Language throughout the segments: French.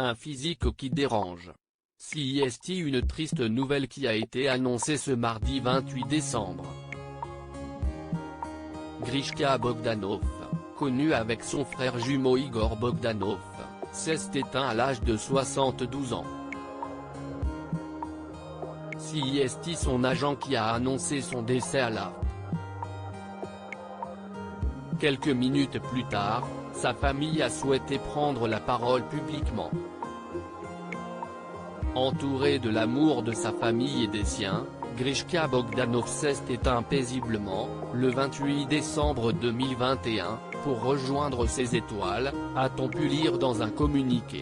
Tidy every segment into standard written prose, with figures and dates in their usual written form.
Un physique qui dérange. CIST, une triste nouvelle qui a été annoncée ce mardi 28 décembre. Grishka Bogdanov, connu avec son frère jumeau Igor Bogdanov, s'est éteint à l'âge de 72 ans. CIST, son agent qui a annoncé son décès à la. Quelques minutes plus tard, sa famille a souhaité prendre la parole publiquement. Entouré de l'amour de sa famille et des siens, Grishka Bogdanov s'est éteint paisiblement, le 28 décembre 2021, pour rejoindre ses étoiles, a-t-on pu lire dans un communiqué.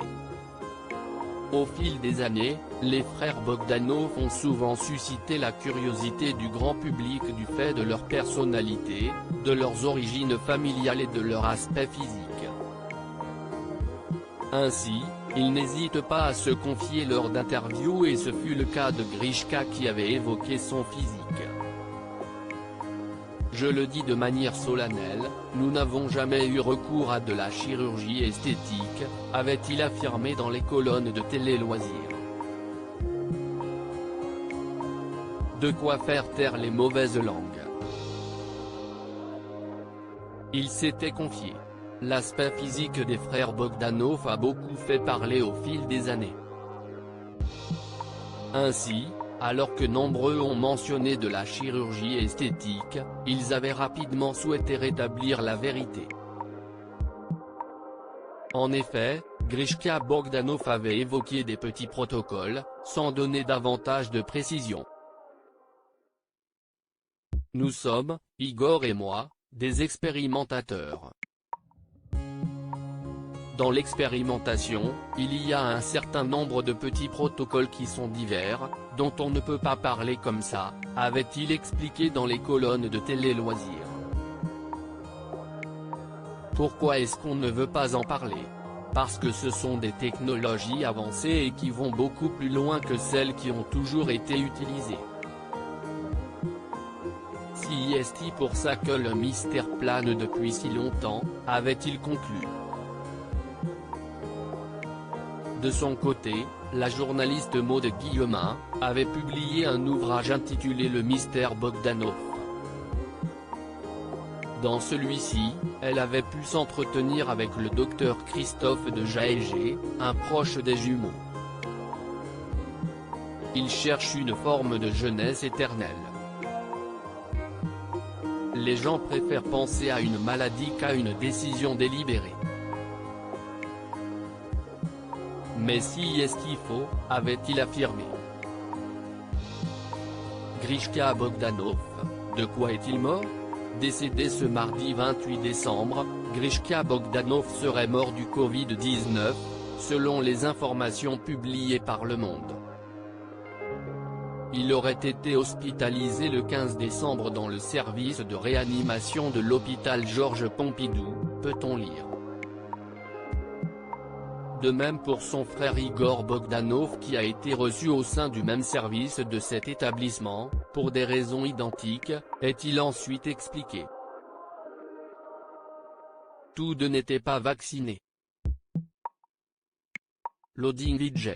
Au fil des années, les frères Bogdanov ont souvent suscité la curiosité du grand public du fait de leur personnalité, de leurs origines familiales et de leur aspect physique. Ainsi, ils n'hésitent pas à se confier lors d'interviews et ce fut le cas de Grishka qui avait évoqué son physique. Je le dis de manière solennelle, nous n'avons jamais eu recours à de la chirurgie esthétique, avait-il affirmé dans les colonnes de Télé Loisirs. De quoi faire taire les mauvaises langues. Il s'était confié. L'aspect physique des frères Bogdanov a beaucoup fait parler au fil des années. Ainsi, alors que nombreux ont mentionné de la chirurgie esthétique, ils avaient rapidement souhaité rétablir la vérité. En effet, Grishka Bogdanov avait évoqué des petits protocoles, sans donner davantage de précision. Nous sommes, Igor et moi, des expérimentateurs. Dans l'expérimentation, il y a un certain nombre de petits protocoles qui sont divers, dont on ne peut pas parler comme ça, avait-il expliqué dans les colonnes de Télé Loisirs. Pourquoi est-ce qu'on ne veut pas en parler? Parce que ce sont des technologies avancées et qui vont beaucoup plus loin que celles qui ont toujours été utilisées. CIST, pour ça que le mystère plane depuis si longtemps, avait-il conclu. De son côté, la journaliste Maude Guillemin, avait publié un ouvrage intitulé Le mystère Bogdanov. Dans celui-ci, elle avait pu s'entretenir avec le docteur Christophe de Jaégé, un proche des jumeaux. Il cherche une forme de jeunesse éternelle. Les gens préfèrent penser à une maladie qu'à une décision délibérée. Mais si est-ce qu'il faut, avait-il affirmé. Grishka Bogdanov, de quoi est-il mort? Décédé ce mardi 28 décembre, Grishka Bogdanov serait mort du Covid-19, selon les informations publiées par Le Monde. Il aurait été hospitalisé le 15 décembre dans le service de réanimation de l'hôpital Georges Pompidou, peut-on lire. De même pour son frère Igor Bogdanov qui a été reçu au sein du même service de cet établissement, pour des raisons identiques, est-il ensuite expliqué. Tous deux n'étaient pas vaccinés. Loading VJ.